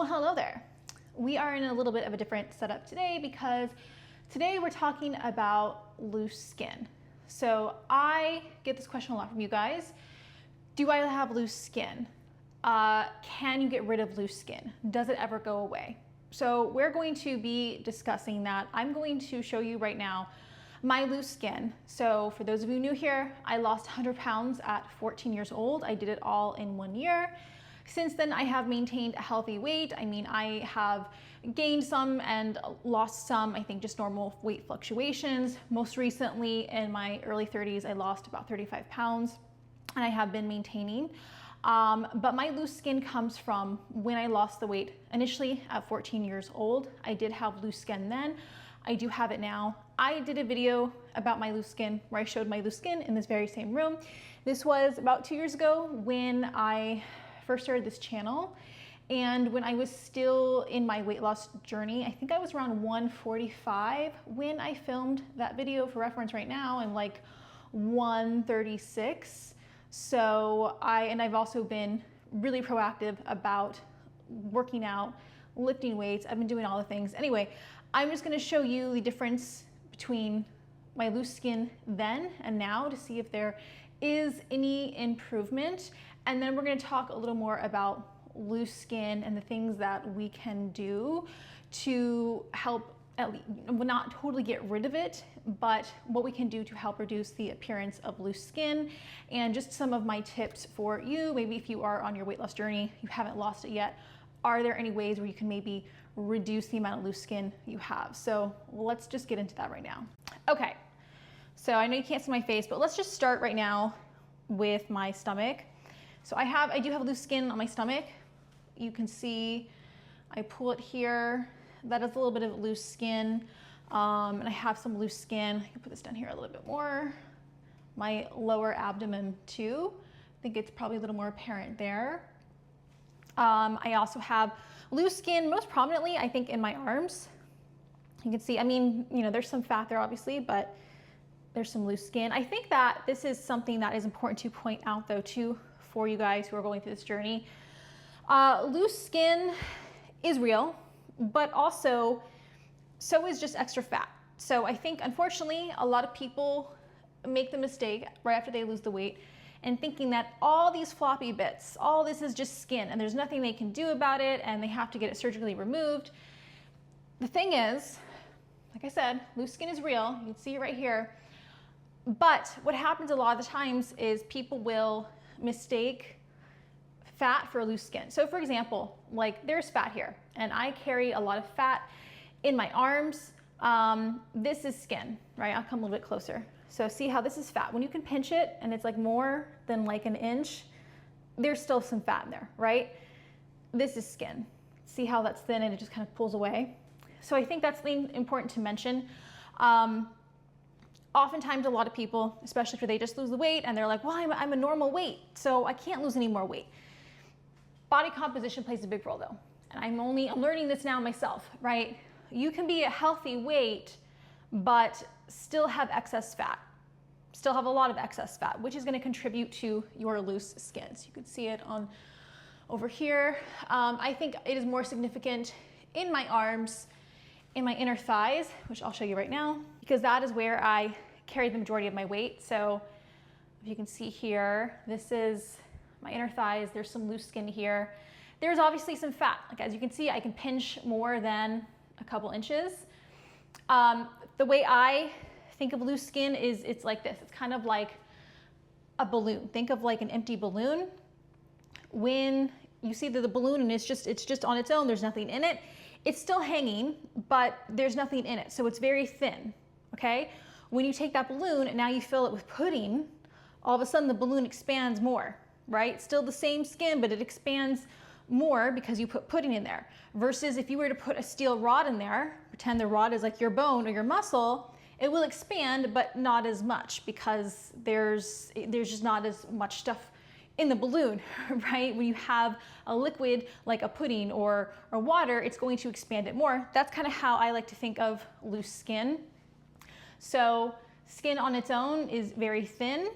Well, hello there. We are in a little bit of a different setup today because today we're talking about loose skin. So I get this question a lot from you guys. Do I have loose skin? Can you get rid of loose skin? Does it ever go away? So we're going to be discussing that. I'm going to show you right now my loose skin. So for those of you new here, I lost 100 pounds at 14 years old. I did it all in 1 year. Since then, I have maintained a healthy weight. I mean, I have gained some and lost some, I think just normal weight fluctuations. Most recently, in my early 30s, I lost about 35 pounds and I have been maintaining. But my loose skin comes from when I lost the weight initially at 14 years old. I did have loose skin then. I do have it now. I did a video about my loose skin where I showed my loose skin in this very same room. This was about 2 years ago when I first started this channel, and when I was still in my weight loss journey. I think I was around 145 when I filmed that video. For reference right now, I'm like 136. So I've also been really proactive about working out, lifting weights. I've been doing all the things. Anyway, I'm just gonna show you the difference between my loose skin then and now to see if there is any improvement. And then we're gonna talk a little more about loose skin and the things that we can do to help, at least, not totally get rid of it, but what we can do to help reduce the appearance of loose skin, and just some of my tips for you. Maybe if you are on your weight loss journey, you haven't lost it yet, are there any ways where you can maybe reduce the amount of loose skin you have? So let's just get into that right now. Okay, so I know you can't see my face, but let's just start right now with my stomach. So I do have loose skin on my stomach. You can see, I pull it here. That is a little bit of loose skin. And I have some loose skin. I can put this down here a little bit more. My lower abdomen too. I think it's probably a little more apparent there. I also have loose skin, most prominently, I think, in my arms. You can see, I mean, you know, there's some fat there obviously, but there's some loose skin. I think that this is something that is important to point out though too, for you guys who are going through this journey. Loose skin is real, but also so is just extra fat. So I think unfortunately a lot of people make the mistake right after they lose the weight and thinking that all these floppy bits, all this is just skin and there's nothing they can do about it and they have to get it surgically removed. The thing is, like I said, loose skin is real. You can see it right here. But what happens a lot of the times is people will mistake fat for loose skin. So for example, like there's fat here and I carry a lot of fat in my arms. This is skin, right? I'll come a little bit closer. So see how this is fat. When you can pinch it and it's like more than like an inch, there's still some fat in there, right? This is skin. See how that's thin and it just kind of pulls away. So I think that's important to mention. Oftentimes a lot of people, especially if they just lose the weight and they're like, well, I'm a normal weight, so I can't lose any more weight. Body composition plays a big role though. And I'm learning this now myself, right? You can be a healthy weight, but still have excess fat, still have a lot of excess fat, which is gonna contribute to your loose skin. So you can see it on over here. I think it is more significant in my arms, in my inner thighs, which I'll show you right now, because that is where I carry the majority of my weight. So if you can see here, this is my inner thighs. There's some loose skin here. There's obviously some fat. Like as you can see, I can pinch more than a couple inches. The way I think of loose skin is it's like this. It's kind of like a balloon. Think of like an empty balloon. When you see the balloon and it's just on its own, there's nothing in it. It's still hanging, but there's nothing in it. So it's very thin, okay? When you take that balloon and now you fill it with pudding, all of a sudden the balloon expands more, right? Still the same skin, but it expands more because you put pudding in there. Versus if you were to put a steel rod in there, pretend the rod is like your bone or your muscle, it will expand, but not as much because there's just not as much stuff in the balloon, right? When you have a liquid like a pudding or water, it's going to expand it more. That's kind of how I like to think of loose skin. So skin on its own is very thin.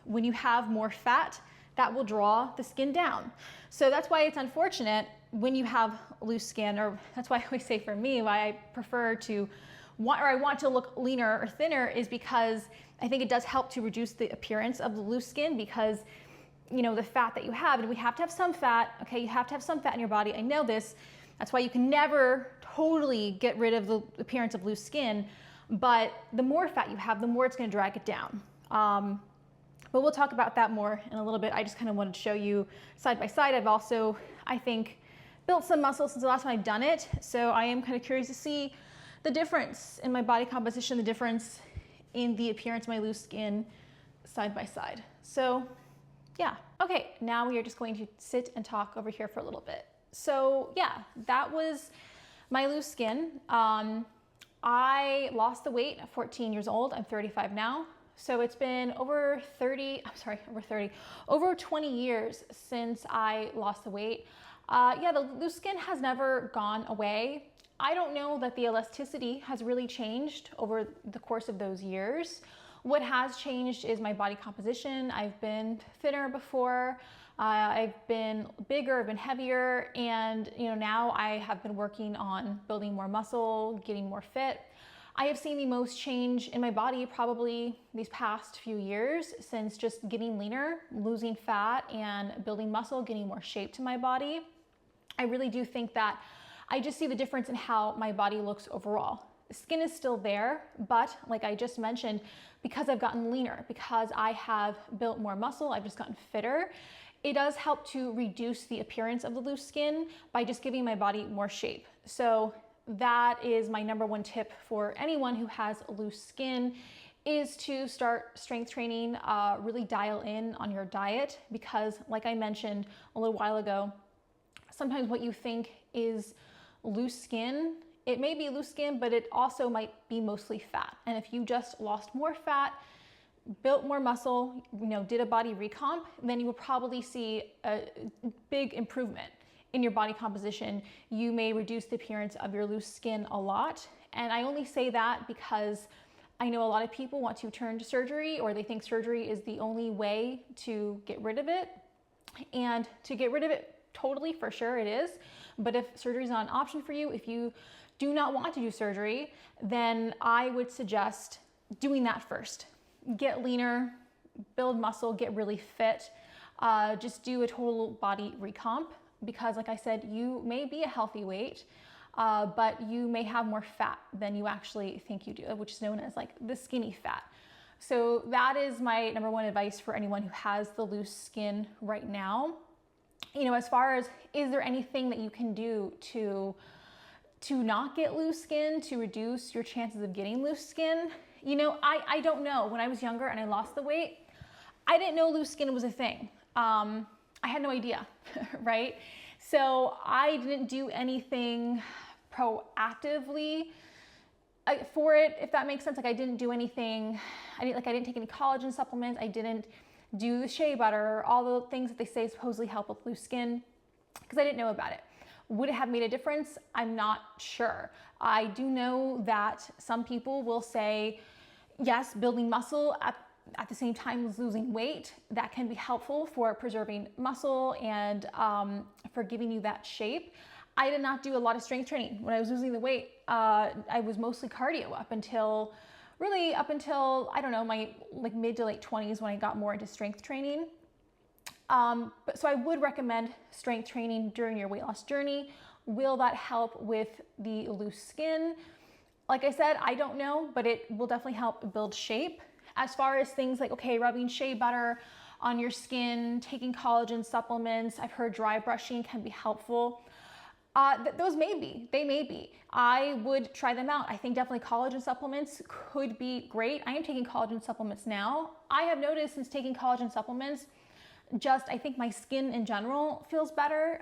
When you have more fat, that will draw the skin down. So that's why it's unfortunate when you have loose skin, or that's why I always say for me, why I prefer to I want to look leaner or thinner, is because I think it does help to reduce the appearance of the loose skin, because the fat that you have, and we have to have some fat, okay? You have to have some fat in your body. I know this. That's why you can never totally get rid of the appearance of loose skin, but the more fat you have, the more it's gonna drag it down. But we'll talk about that more in a little bit. I just kind of wanted to show you side by side. I've also, I think, built some muscle since the last time I've done it. So I am kind of curious to see the difference in my body composition, the difference in the appearance of my loose skin side by side. So yeah. Okay, now we are just going to sit and talk over here for a little bit. So yeah, that was my loose skin. I lost the weight at 14 years old. I'm 35 now. So it's been over 20 years since I lost the weight. Yeah, the loose skin has never gone away. I don't know that the elasticity has really changed over the course of those years. What has changed is my body composition. I've been thinner before. I've been bigger, I've been heavier, and now I have been working on building more muscle, getting more fit. I have seen the most change in my body probably these past few years, since just getting leaner, losing fat, and building muscle, getting more shape to my body. I really do think that I just see the difference in how my body looks overall. The skin is still there, but like I just mentioned, because I've gotten leaner, because I have built more muscle, I've just gotten fitter, it does help to reduce the appearance of the loose skin by just giving my body more shape. So that is my number one tip for anyone who has loose skin, is to start strength training, really dial in on your diet, because like I mentioned a little while ago, sometimes what you think is loose skin, it may be loose skin, but it also might be mostly fat. And if you just lost more fat, built more muscle, did a body recomp, then you will probably see a big improvement in your body composition. You may reduce the appearance of your loose skin a lot. And I only say that because I know a lot of people want to turn to surgery, or they think surgery is the only way to get rid of it. And to get rid of it totally, for sure it is. But if surgery is not an option for you, if you do not want to do surgery, then I would suggest doing that first. Get leaner, build muscle, get really fit. Just do a total body recomp, because like I said, you may be a healthy weight, but you may have more fat than you actually think you do, which is known as like the skinny fat. So that is my number one advice for anyone who has the loose skin right now. As far as, is there anything that you can do to not get loose skin, to reduce your chances of getting loose skin? I don't know. When I was younger and I lost the weight, I didn't know loose skin was a thing. I had no idea, right? So I didn't do anything proactively for it, if that makes sense. Like I didn't do anything, I didn't take any collagen supplements. I didn't do the shea butter, all the things that they say supposedly help with loose skin, because I didn't know about it. Would it have made a difference? I'm not sure. I do know that some people will say, yes, building muscle at the same time as losing weight, that can be helpful for preserving muscle and for giving you that shape. I did not do a lot of strength training. When I was losing the weight, I was mostly cardio up until, I don't know, my mid to late 20s, when I got more into strength training. So I would recommend strength training during your weight loss journey. Will that help with the loose skin? Like I said, I don't know, but it will definitely help build shape. As far as things like, okay, rubbing shea butter on your skin, taking collagen supplements, I've heard dry brushing can be helpful. Those they may be. I would try them out. I think definitely collagen supplements could be great. I am taking collagen supplements now. I have noticed since taking collagen supplements, I think my skin in general feels better.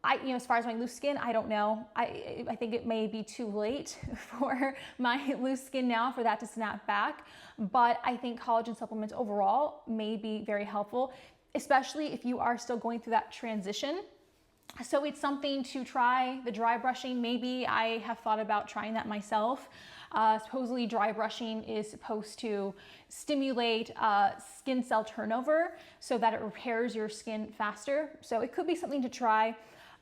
As far as my loose skin, I don't know. I think it may be too late for my loose skin now for that to snap back. But I think collagen supplements overall may be very helpful, especially if you are still going through that transition. So it's something to try. The dry brushing, maybe I have thought about trying that myself. Supposedly dry brushing is supposed to stimulate skin cell turnover so that it repairs your skin faster. So it could be something to try.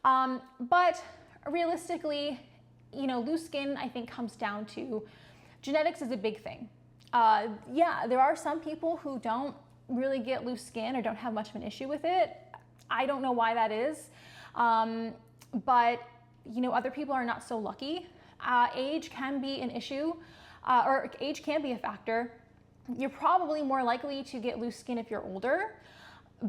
But realistically, loose skin, I think, comes down to genetics is a big thing. Yeah, there are some people who don't really get loose skin or don't have much of an issue with it. I don't know why that is. But other people are not so lucky. Age can be an issue, or age can be a factor. You're probably more likely to get loose skin if you're older,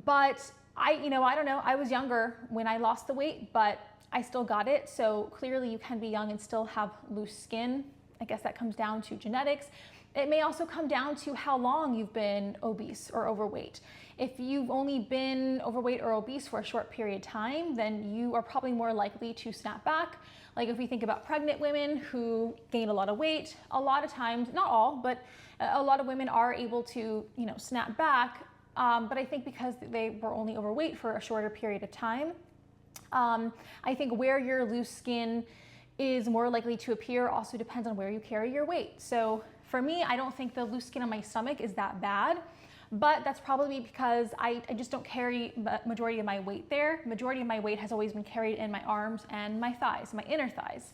but I don't know. I was younger when I lost the weight, but I still got it. So clearly you can be young and still have loose skin. I guess that comes down to genetics. It may also come down to how long you've been obese or overweight. If you've only been overweight or obese for a short period of time, then you are probably more likely to snap back. Like if we think about pregnant women who gain a lot of weight, a lot of times, not all, but a lot of women are able to, snap back. But I think because they were only overweight for a shorter period of time. I think where your loose skin is more likely to appear also depends on where you carry your weight. So for me, I don't think the loose skin on my stomach is that bad, but that's probably because I just don't carry the majority of my weight there. Majority of my weight has always been carried in my arms and my thighs, my inner thighs.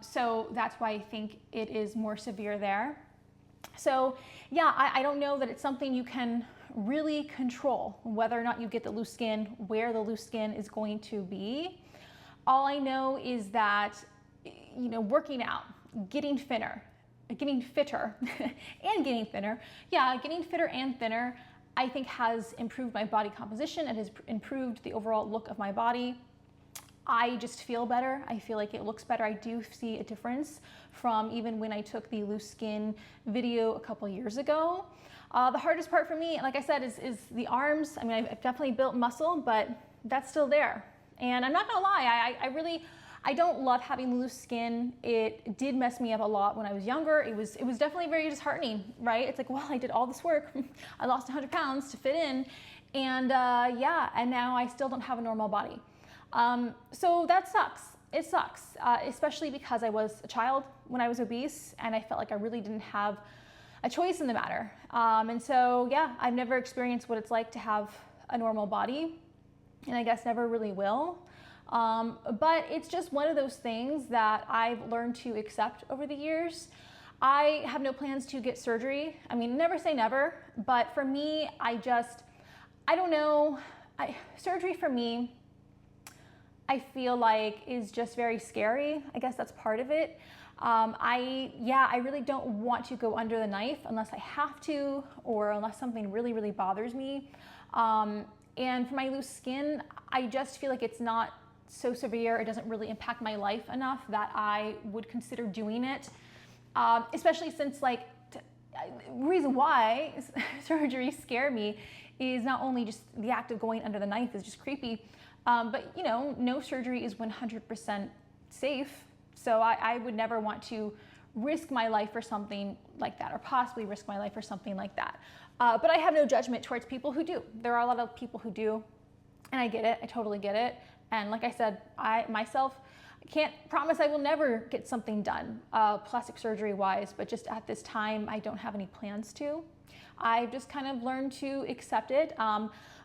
So that's why I think it is more severe there. So yeah, I don't know that it's something you can really control, whether or not you get the loose skin, where the loose skin is going to be. All I know is that, working out, getting fitter, and getting fitter. Yeah, getting fitter and thinner, I think has improved my body composition. It has improved the overall look of my body. I just feel better. I feel like it looks better. I do see a difference from even when I took the loose skin video a couple years ago. The hardest part for me, like I said, is the arms. I mean, I've definitely built muscle, but that's still there. And I'm not gonna lie, I don't love having loose skin. It did mess me up a lot when I was younger. It was definitely very disheartening, right? It's like, well, I did all this work. I lost 100 pounds to fit in. And and now I still don't have a normal body. So that sucks. It sucks, especially because I was a child when I was obese and I felt like I really didn't have a choice in the matter. And so, yeah, I've never experienced what it's like to have a normal body, and I guess never really will. But it's just one of those things that I've learned to accept over the years. I have no plans to get surgery. I mean, never say never, but for me, I don't know. Surgery for me, I feel like is just very scary. I guess that's part of it. I really don't want to go under the knife unless I have to, or unless something really, really bothers me. And for my loose skin, I just feel like it's not so severe. It doesn't really impact my life enough that I would consider doing it. Especially since the reason why surgery scare me is not only just the act of going under the knife is just creepy, but no surgery is 100% safe. So I would never want to risk my life for something like that, or possibly risk my life for something like that. But I have no judgment towards people who do. There are a lot of people who do, and I get it. I totally get it. And like I said, I myself can't promise I will never get something done, plastic surgery wise, but just at this time, I don't have any plans to. I've just kind of learned to accept it.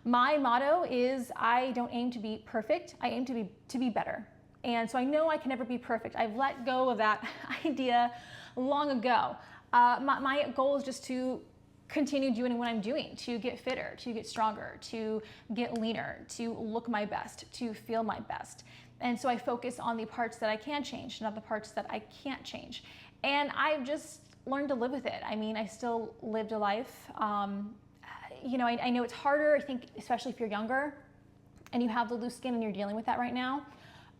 My motto is I don't aim to be perfect. I aim to be better. And so I know I can never be perfect. I've let go of that idea long ago. My goal is just to continue doing what I'm doing, to get fitter, to get stronger, to get leaner, to look my best, to feel my best. And so I focus on the parts that I can change, not the parts that I can't change. And I've just learned to live with it. I mean, I still lived a life. I know it's harder, I think, especially if you're younger and you have the loose skin and you're dealing with that right now.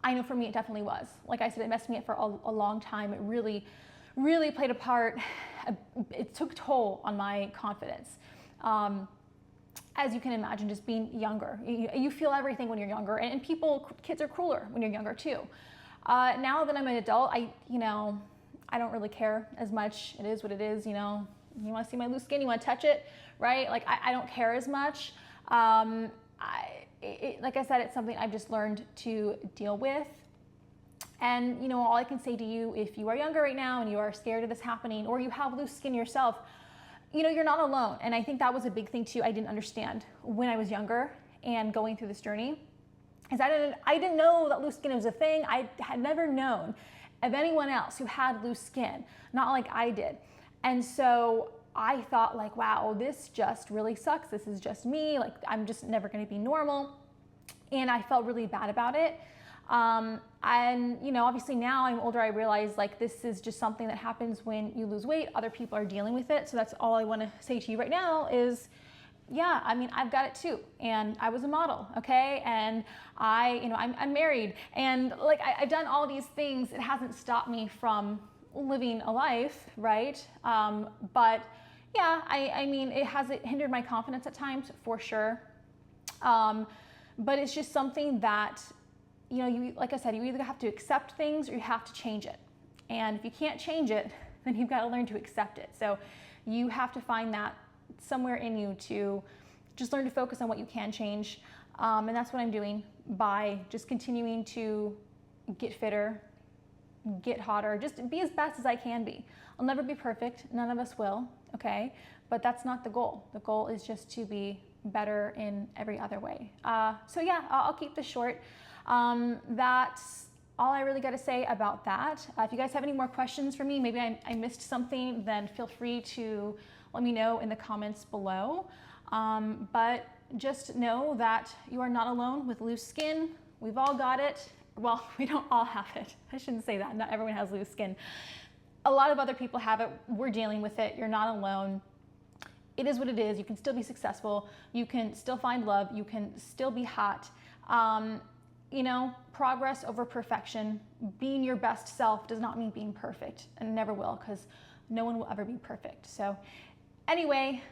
I know for me, it definitely was. Like I said, it messed me up for a long time. It really, really played a part. It took toll on my confidence. As you can imagine, just being younger. You feel everything when you're younger, and kids are crueler when you're younger too. Now that I'm an adult, I don't really care as much. It is what it is, You want to see my loose skin, you want to touch it, right? Like I don't care as much. Like I said, it's something I've just learned to deal with. And all I can say to you, if you are younger right now and you are scared of this happening, or you have loose skin yourself, you're not alone. And I think that was a big thing too I didn't understand when I was younger and going through this journey. is I didn't know that loose skin was a thing. I had never known of anyone else who had loose skin, not like I did. And so I thought like, wow, this just really sucks. This is just me. Like, I'm just never going to be normal. And I felt really bad about it. And you know, obviously now I'm older, I realize like this is just something that happens when you lose weight. Other people are dealing with it. So that's all I want to say to you right now is, yeah, I mean, I've got it too. And I was a model, okay? And I'm married, and like I've done all these things. It hasn't stopped me from living a life, right? But yeah, I mean, it has hindered my confidence at times for sure. But it's just something that, you know, you, like I said, you either have to accept things or you have to change it. And if you can't change it, then you've got to learn to accept it. So you have to find that somewhere in you to just learn to focus on what you can change. And that's what I'm doing by just continuing to get fitter, get hotter, just be as best as I can be. I'll never be perfect. None of us will, okay? But that's not the goal. The goal is just to be better in every other way. So yeah, I'll keep this short. That's all I really got to say about that. If you guys have any more questions for me, maybe I missed something, then feel free to let me know in the comments below. But just know that you are not alone with loose skin. We've all got it. Well, we don't all have it. I shouldn't say that. Not everyone has loose skin. A lot of other people have it. We're dealing with it. You're not alone. It is what it is. You can still be successful. You can still find love. You can still be hot. You know, progress over perfection. Being your best self does not mean being perfect, and never will, because no one will ever be perfect. So anyway,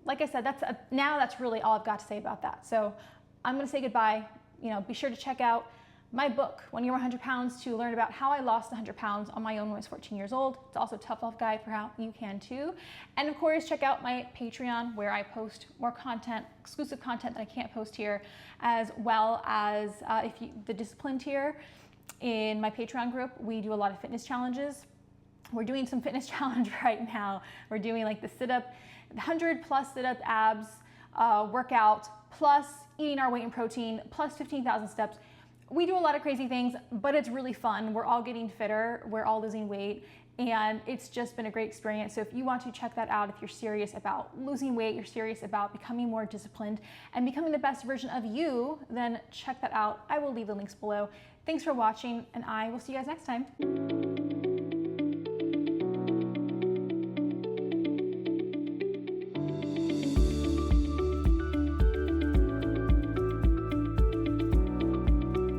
like I said, now that's really all I've got to say about that. So I'm going to say goodbye. You know, be sure to check out my book, When You're 100 Pounds, to learn about how I lost 100 pounds on my own when I was 14 years old. It's also a tough love guide for how you can too. And of course, check out my Patreon, where I post more content, exclusive content that I can't post here, as well as the discipline tier in my Patreon group. We do a lot of fitness challenges. We're doing some fitness challenge right now. We're doing like the sit-up, 100 plus sit-up abs workout, plus eating our weight and protein, plus 15,000 steps. We do a lot of crazy things, but it's really fun. We're all getting fitter, we're all losing weight, and it's just been a great experience. So if you want to check that out, if you're serious about losing weight, you're serious about becoming more disciplined and becoming the best version of you, then check that out. I will leave the links below. Thanks for watching, and I will see you guys next time.